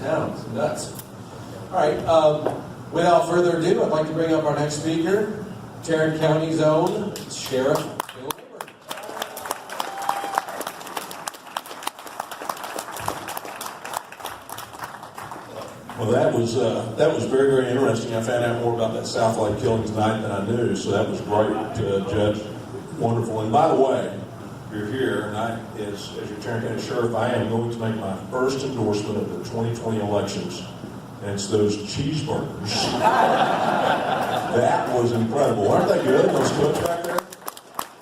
town. It's nuts. All right. Without further ado, I'd like to bring up our next speaker, Tarrant County's own Sheriff Bill Waybourn. Well, that was very, very interesting. I found out more about that South Lake killing tonight than I knew, so that was great, Judge. Wonderful. And by the way, you're here, and as your Tarrant County Sheriff, I am going to make my first endorsement of the 2020 elections, and it's those cheeseburgers. That was incredible. Aren't they good, those cooks back there?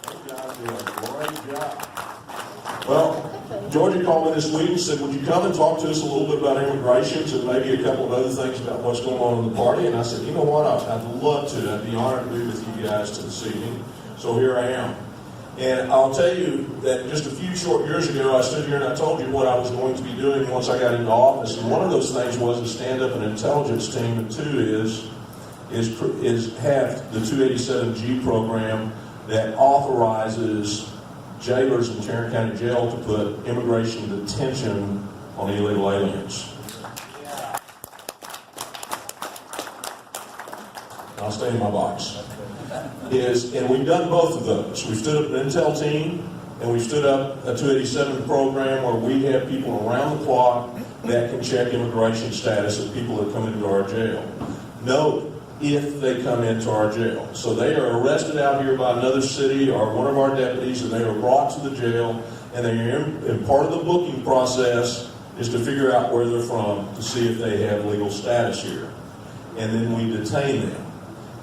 Those guys do a great job. Well, Georgia called me this week and said, would you come and talk to us a little bit about immigration and maybe a couple of other things about what's going on in the party? And I said, you know what, I'd love to. I'd be honored to be with you guys this evening. So here I am. And I'll tell you that just a few short years ago, I stood here and I told you what I was going to be doing once I got into office. And one of those things was to stand up an intelligence team, and two is have the 287G program that authorizes jailers in Tarrant County Jail to put immigration detention on illegal aliens. I'll stay in my box. And we've done both of those. We've stood up an intel team, and we've stood up a 287 program where we have people around the clock that can check immigration status of people that come into our jail. Note, if they come into our jail. So they are arrested out here by another city or one of our deputies, and they are brought to the jail, and and part of the booking process is to figure out where they're from to see if they have legal status here. And then we detain them.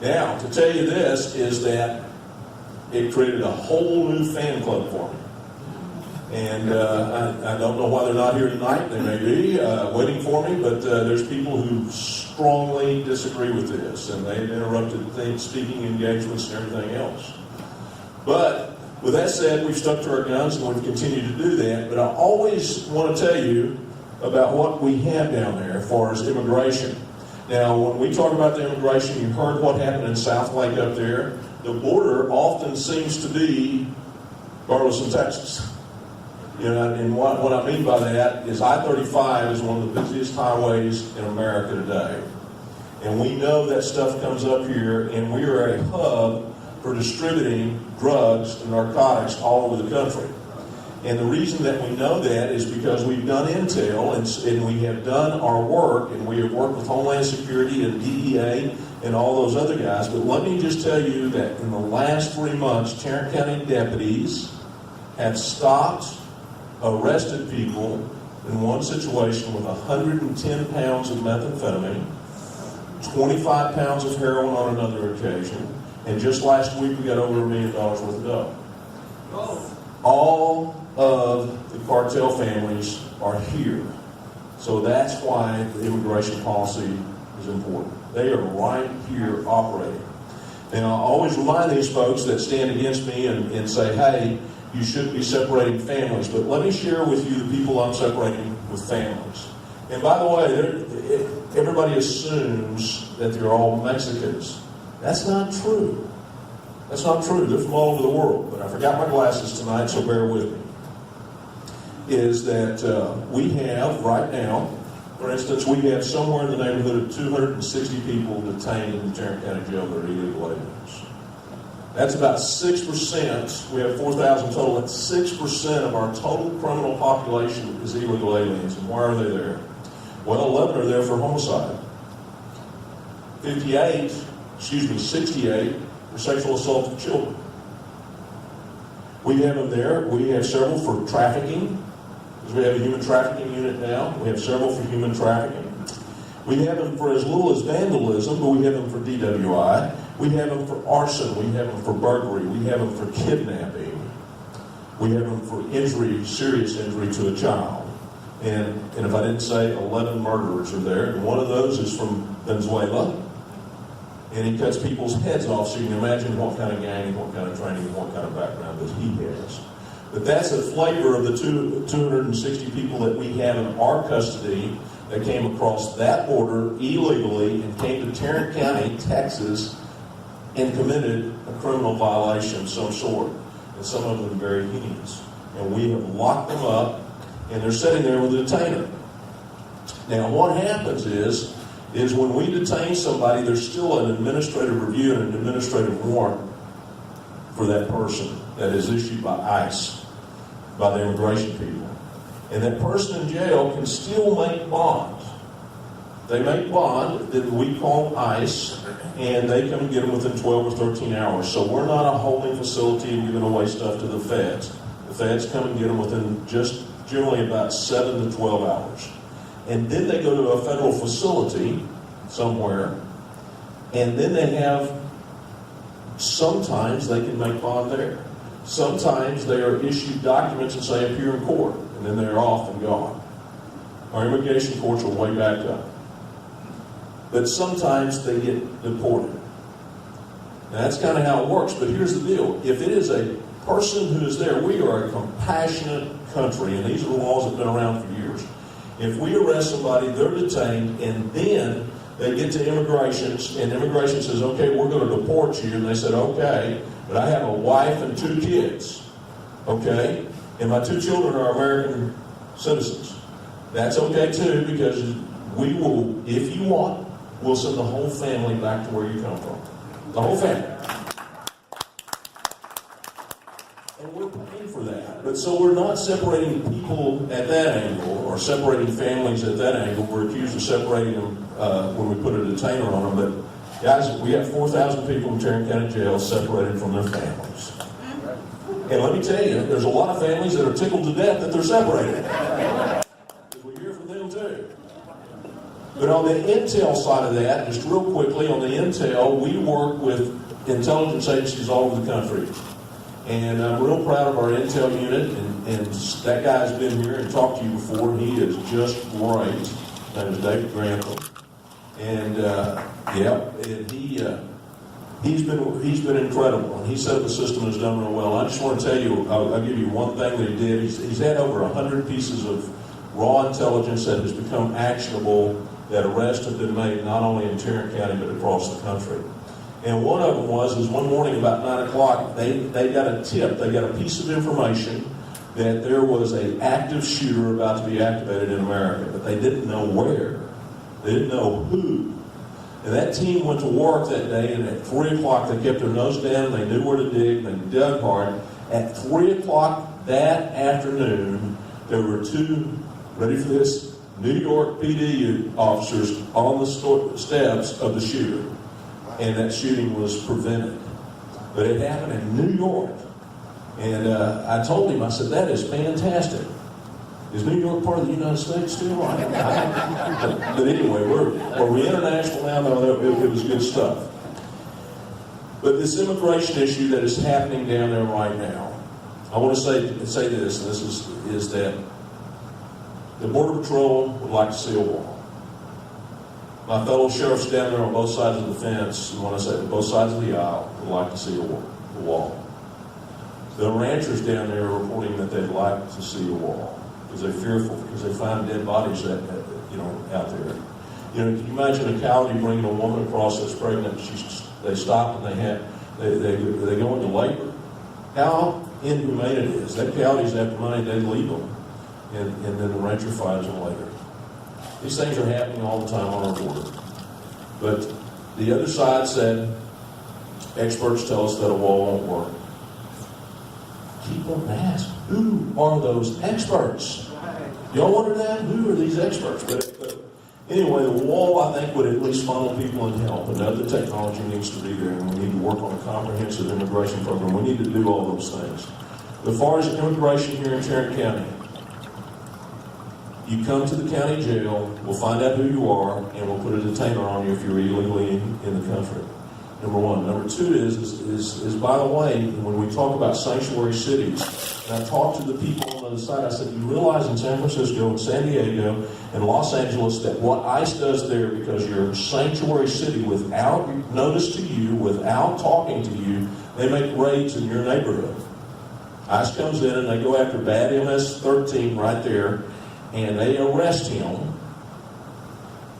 Now, to tell you this is that it created a whole new fan club for me. And I don't know why they're not here tonight. They may be waiting for me, but there's people who strongly disagree with this, and they've interrupted speaking engagements and everything else. But with that said, we've stuck to our guns, and we've continued to do that. But I always want to tell you about what we have down there as far as immigration. Now, when we talk about the immigration, you heard what happened in South Lake up there. The border often seems to be Burleson, Texas. You know, and what I mean by that is I-35 is one of the busiest highways in America today. And we know that stuff comes up here, and we are a hub for distributing drugs and narcotics all over the country. And the reason that we know that is because we've done intel, and we have done our work, and we have worked with Homeland Security and DEA and all those other guys. But let me just tell you that in the last 3 months, Tarrant County deputies have stopped, arrested people in one situation with 110 pounds of methamphetamine, 25 pounds of heroin on another occasion, and just last week we got over $1 million worth of dough. All of the cartel families are here. So that's why the immigration policy is important. They are right here operating. And I always remind these folks that stand against me and say, hey, you shouldn't be separating families. But let me share with you the people I'm separating with families. And by the way, everybody assumes that they're all Mexicans. That's not true. That's not true. They're from all over the world. But I forgot my glasses tonight, so bear with me. Is that we have right now, for instance, we have somewhere in the neighborhood of 260 people detained in the Tarrant County Jail that are illegal aliens. That's about 6%. We have 4,000 total. That's 6% of our total criminal population is illegal aliens. And why are they there? Well, 11 are there for homicide. 68 for sexual assault of children. We have them there. We have several for trafficking, because we have a human trafficking unit now. We have several for human trafficking. We have them for as little as vandalism, but we have them for DWI. We have them for arson. We have them for burglary. We have them for kidnapping. We have them for injury, serious injury to a child. And if I didn't say, 11 murderers are there. And one of those is from Venezuela. And he cuts people's heads off, so you can imagine what kind of gang, what kind of training, and what kind of background that he has. But that's a flavor of the 260 people that we have in our custody that came across that border illegally and came to Tarrant County, Texas, and committed a criminal violation of some sort, and some of them very heinous. And we have locked them up, and they're sitting there with a detainer. Now, what happens is when we detain somebody, there's still an administrative review and an administrative warrant for that person that is issued by ICE, by the immigration people. And that person in jail can still make bond. They make bond that we call ICE, and they come and get them within 12 or 13 hours. So we're not a holding facility and giving away stuff to the feds. The feds come and get them within just generally about 7 to 12 hours. And then they go to a federal facility somewhere, and then they have, sometimes they can make bond there. Sometimes they are issued documents and say appear in court, and then they're off and gone. Our immigration courts are way backed up. But sometimes they get deported. Now, that's kind of how it works, but here's the deal. If it is a person who is there, we are a compassionate country, and these are the laws that have been around for years. If we arrest somebody, they're detained, and then they get to immigration, and immigration says, okay, we're going to deport you, and they said, okay, but I have a wife and 2 kids, okay, and my 2 children are American citizens. That's okay too, because we will, if you want, we'll send the whole family back to where you come from. The whole family. And we're paying for that. But so we're not separating people at that angle, or separating families at that angle. We're accused of separating them when we put a detainer on them. But guys, we have 4,000 people in Tarrant County Jail separated from their families. And let me tell you, there's a lot of families that are tickled to death that they're separated. Because we hear from them too. But on the intel side of that, just real quickly, on the intel, we work with intelligence agencies all over the country. And I'm real proud of our intel unit, and that guy's been here and talked to you before. He is just great. His name is David Grantham. And he's been incredible. And he set up a system that's done real well. I just want to tell you, I'll give you one thing that he did. He's had over 100 pieces of raw intelligence that has become actionable, that arrests have been made not only in Tarrant County but across the country. And one of them was one morning about 9 o'clock, they got a tip, they got a piece of information that there was an active shooter about to be activated in America, but they didn't know where. They didn't know who. And that team went to work that day, and at 3 o'clock they kept their nose down, they knew where to dig, and they dug hard. At 3 o'clock that afternoon, there were 2, ready for this, New York PD officers on the steps of the shooter. And that shooting was prevented. But it happened in New York. And I told him, I said, that is fantastic. Is New York part of the United States still? But anyway, are we international now? No, it was good stuff. But this immigration issue that is happening down there right now, I want to say this, and this is that the Border Patrol would like to see a wall. My fellow sheriffs down there on both sides of the fence, and when I say both sides of the aisle, would like to see a wall. The ranchers down there are reporting that they'd like to see a wall because they're fearful, because they find dead bodies out there. Can you imagine a coyote bringing a woman across that's pregnant? They stop and they go into labor. How inhumane it is. That coyote's after money, they leave them, and then the rancher finds them later. These things are happening all the time on our border. But the other side said, experts tell us that a wall won't work. Keep on asking, who are those experts? Y'all wonder that? Who are these experts? But anyway, the wall, I think, would at least funnel people and help. And other technology needs to be there, and we need to work on a comprehensive immigration program. We need to do all those things. As far as immigration here in Tarrant County, you come to the county jail, we'll find out who you are, and we'll put a detainer on you if you're illegally in the country. Number one. Number two is by the way, when we talk about sanctuary cities, and I talked to the people on the other side, I said, you realize in San Francisco and San Diego and Los Angeles that what ICE does there, because you're a sanctuary city, without notice to you, without talking to you, they make raids in your neighborhood. ICE comes in and they go after bad MS-13 right there, and they arrest him,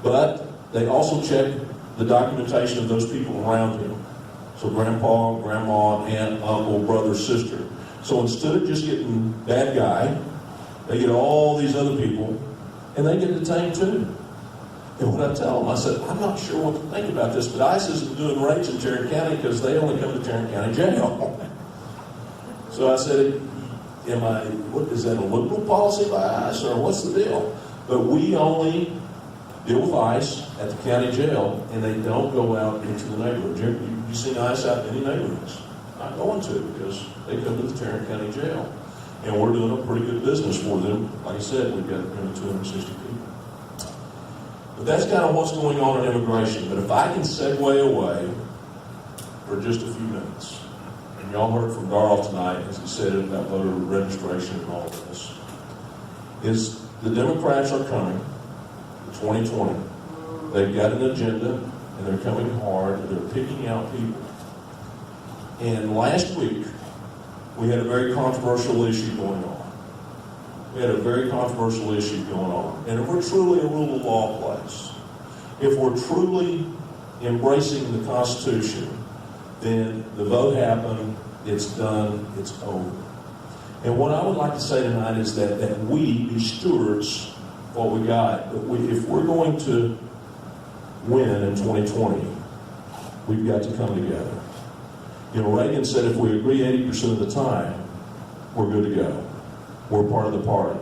but they also check the documentation of those people around him. So grandpa, grandma, aunt, uncle, brother, sister. So instead of just getting bad guy, they get all these other people and they get detained too. And what I tell them, I said, I'm not sure what to think about this, but ICE isn't doing raids in Tarrant County because they only come to Tarrant County Jail. So I said, what is that, a liberal policy by ICE, or what's the deal? But we only deal with ICE at the county jail, and they don't go out into the neighborhoods. You seen ICE out in any neighborhoods? Not going to, because they come to the Tarrant County Jail. And we're doing a pretty good business for them. Like I said, we've got nearly 260 people. But that's kind of what's going on in immigration. But if I can segue away for just a few minutes, and y'all heard from Darrell tonight, as he said about voter registration and all of this, is the Democrats are coming in 2020. They've got an agenda, and they're coming hard, and they're picking out people. And last week, we had a very controversial issue going on. We had a very controversial issue going on. And if we're truly a rule of law place, if we're truly embracing the Constitution, then the vote happened, it's done, it's over. And what I would like to say tonight is that we be stewards of what we got. If we're going to win in 2020, we've got to come together. You know, Reagan said if we agree 80% of the time, we're good to go. We're part of the party.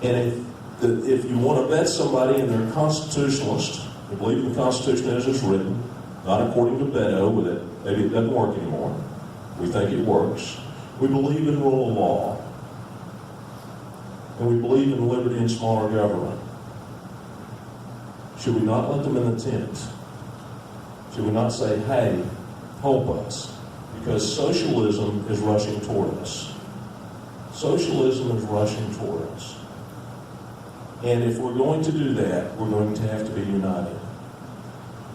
And if you want to vet somebody and they're a constitutionalist, they believe in the Constitution as it's written, not according to Beto, but maybe it doesn't work anymore. We think it works. We believe in rule of law. And we believe in liberty and smaller government. Should we not let them in the tent? Should we not say, hey, help us? Because socialism is rushing toward us. Socialism is rushing toward us. And if we're going to do that, we're going to have to be united.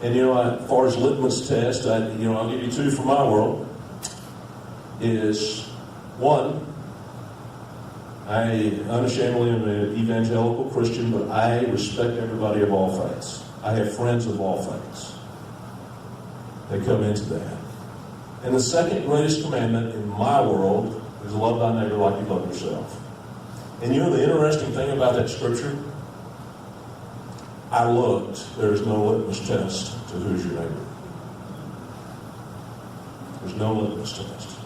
And as far as litmus test, I'll give you two from my world. Is one, I unashamedly am an evangelical Christian, but I respect everybody of all faiths. I have friends of all faiths. They come into that. And the second greatest commandment in my world is love thy neighbor like you love yourself. And the interesting thing about that scripture, I looked, there's no litmus test to who's your neighbor. There's no litmus test.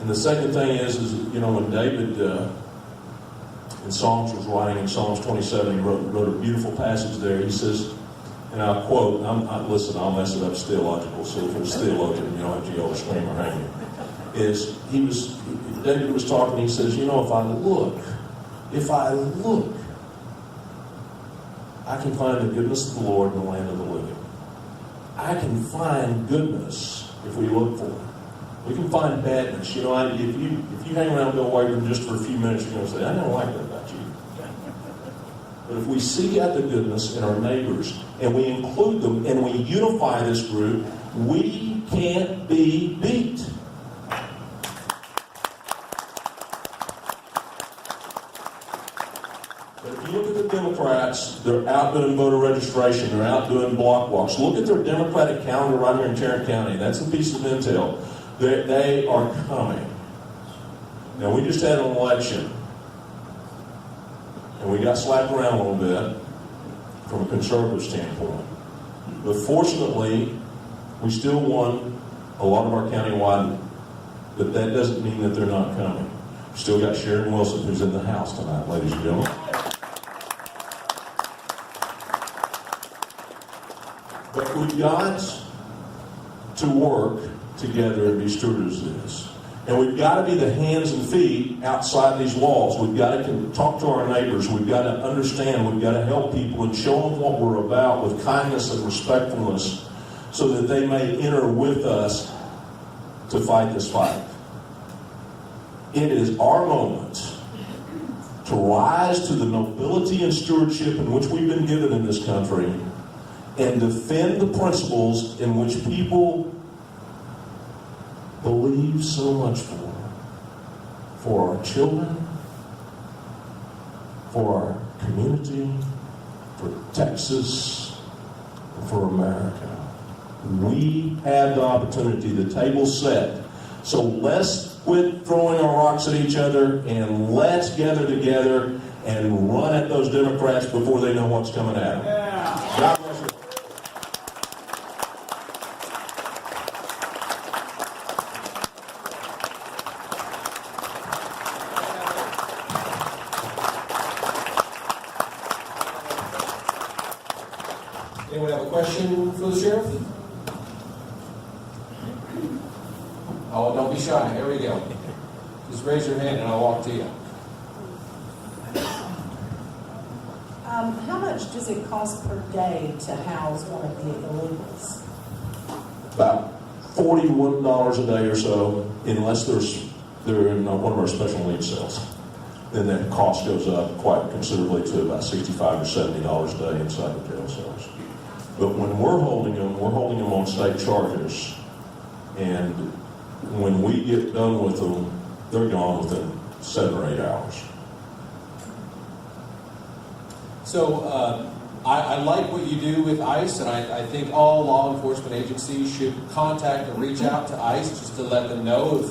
And the second thing is when David in Psalms was writing, in Psalms 27, he wrote a beautiful passage there. He says, and I'll quote, listen, I'll mess it up, it's theological, so if it's theologian, you don't have to yell or scream or hang you. David was talking, he says, if I look, I can find the goodness of the Lord in the land of the living. I can find goodness if we look for it. We can find badness. If you hang around Bill Waybourn just for a few minutes, you're going to say, I never liked that about you. But if we seek out the goodness in our neighbors, and we include them, and we unify this group, we can't be beat. But if you look at the Democrats, they're out doing voter registration, they're out doing block walks. Look at their Democratic calendar right here in Tarrant County. That's a piece of intel. They are coming. Now, we just had an election, and we got slapped around a little bit from a conservative standpoint. But fortunately, we still won a lot of our countywide, but that doesn't mean that they're not coming. We've still got Sharon Wilson, who's in the house tonight, ladies and gentlemen. But we've got to work together and be stewards of this. And we've got to be the hands and feet outside these walls. We've got to talk to our neighbors. We've got to understand. We've got to help people and show them what we're about with kindness and respectfulness so that they may enter with us to fight this fight. It is our moment to rise to the nobility and stewardship in which we've been given in this country and defend the principles in which people believe so much for our children, for our community, for Texas, for America. We have the opportunity, the table's set. So let's quit throwing our rocks at each other and let's gather together and run at those Democrats before they know what's coming at them. Yeah. God bless you. Anyone have a question for the sheriff? Oh, don't be shy. Here we go. Just raise your hand and I'll walk to you. How much does it cost per day to house one of the illegals? About $41 a day or so, unless they're in one of our special needs cells. Then that cost goes up quite considerably to about $65 or $70 a day inside the jail cells. But when we're holding them on state charges, and when we get done with them, they're gone within 7 or 8 hours. So I like what you do with ICE, and I think all law enforcement agencies should contact or reach out to ICE just to let them know if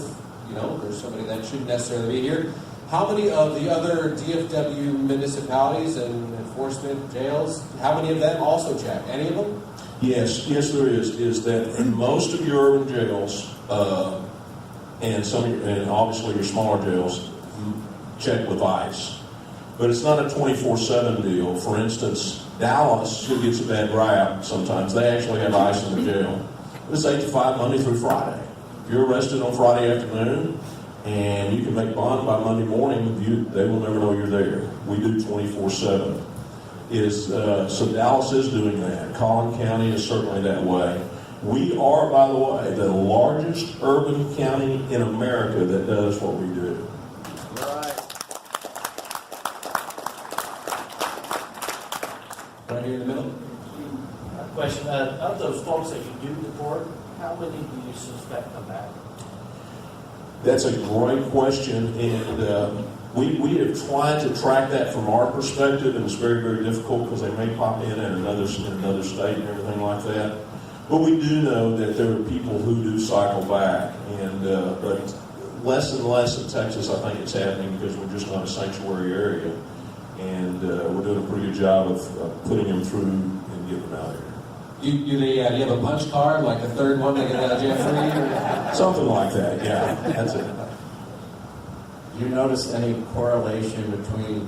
there's somebody that shouldn't necessarily be here. How many of the other DFW municipalities and enforcement jails, how many of them also check? Any of them? Yes, there is. Is that in most of your urban jails, and obviously your smaller jails, check with ICE. But it's not a 24/7 deal. For instance, Dallas, who gets a bad rap sometimes, they actually have ICE in the jail. It's 8 to 5, Monday through Friday. If you're arrested on Friday afternoon, and you can make bond by Monday morning, they will never know you're there. We do 24/7. So Dallas is doing that. Collin County is certainly that way. We are, by the way, the largest urban county in America that does what we do. Right here in the middle. Question, of those folks that you do deport, how many do you suspect come back? That's a great question, and we have tried to track that from our perspective, and it's very, very difficult because they may pop in another state and everything like that. But we do know that there are people who do cycle back, and but less and less in Texas. I think it's happening because we're just not a sanctuary area, and we're doing a pretty good job of putting them through and getting them out of here. Do you have a punch card, like the third one to get out of jail free? Something like that, yeah. That's it. Do you notice any correlation between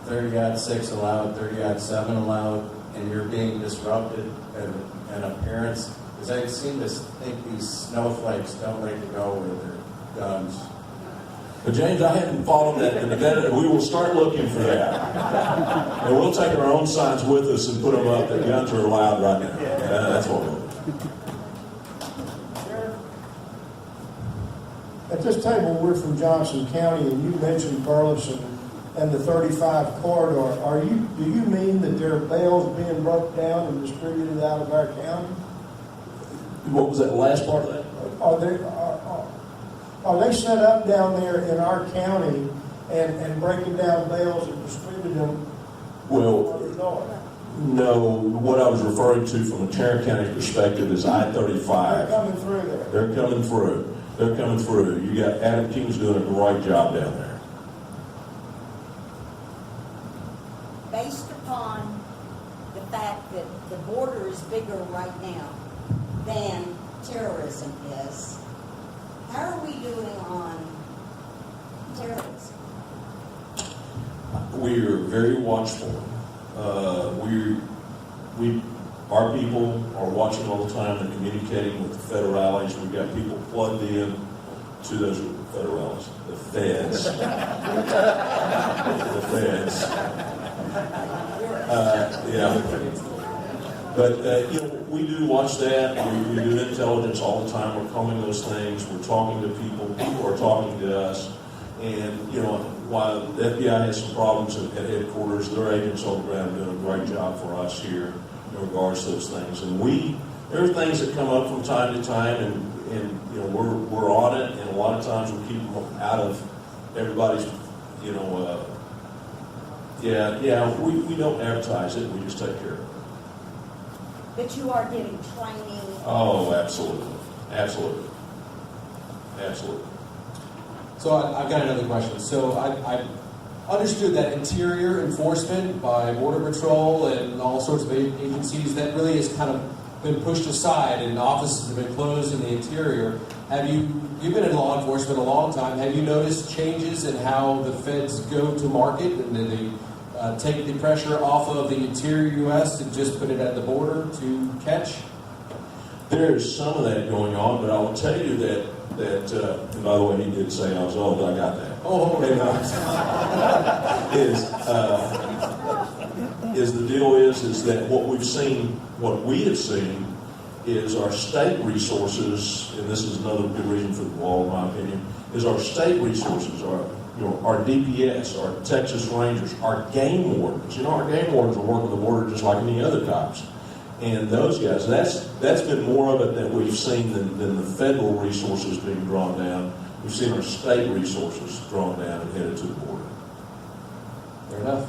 30-6 allowed, 30-7 allowed, and you're being disrupted in appearance? Because I seem to think these snowflakes don't like to go with their guns. But James, I hadn't followed that. We will start looking for that. And we'll take our own signs with us and put them up that guns are allowed right now. That's what we'll do. At this table, we're from Johnson County, and you mentioned Burleson and the 35 corridor. Do you mean that there are bales being broke down and distributed out of our county? What was that last part of that? Are they set up down there in our county and breaking down bales and distributing them? Well, no. What I was referring to from a Tarrant County perspective is I-35. They're coming through there. They're coming through. They're coming through. You got Adam King's doing a great job down there. Based upon the fact that the border is bigger right now than terrorism is, how are we doing on terrorism? We are very watchful. Our people are watching all the time. They're communicating with the federales. We've got people plugged in to those federales, the feds. The feds. Yeah. But we do watch that. We do intelligence all the time. We're combing those things. We're talking to people. People are talking to us. And while the FBI has some problems at headquarters, their agents on the ground are doing a great job for us here in regards to those things. And there are things that come up from time to time, and we're on it. And a lot of times we keep them out of everybody's. We don't advertise it. We just take care of it. But you are getting training. Oh, absolutely. So I've got another question. So understood that interior enforcement by Border Patrol and all sorts of agencies, that really has kind of been pushed aside and offices have been closed in the interior. You've been in law enforcement a long time, have you noticed changes in how the feds go to market and then they take the pressure off of the interior U.S. and just put it at the border to catch? There is some of that going on, but I will tell you that and by the way, he did say I was old, I got that. Oh, And, the deal is that what we have seen is our state resources, and this is another good reason for the wall, in my opinion, is our state resources, our DPS, our Texas Rangers, our game wardens. Our game wardens are working the border just like any other cops. And those guys, that's been more of it that we've seen than the federal resources being drawn down. We've seen our state resources drawn down and headed to the border. Fair enough.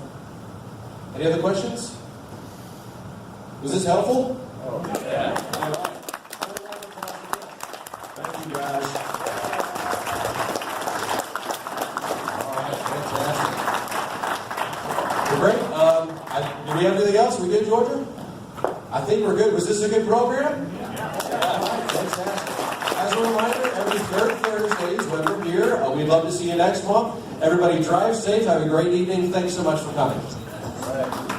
Any other questions? Was this helpful? Oh, yeah. Thank you, guys. All right, fantastic. Well, great. Do we have anything else? We good, Georgia? I think we're good. Was this a good program? Yeah. All right, fantastic. As a reminder, every third Thursday is when we're here. We'd love to see you next month. Everybody drive safe. Have a great evening. Thanks so much for coming. All right.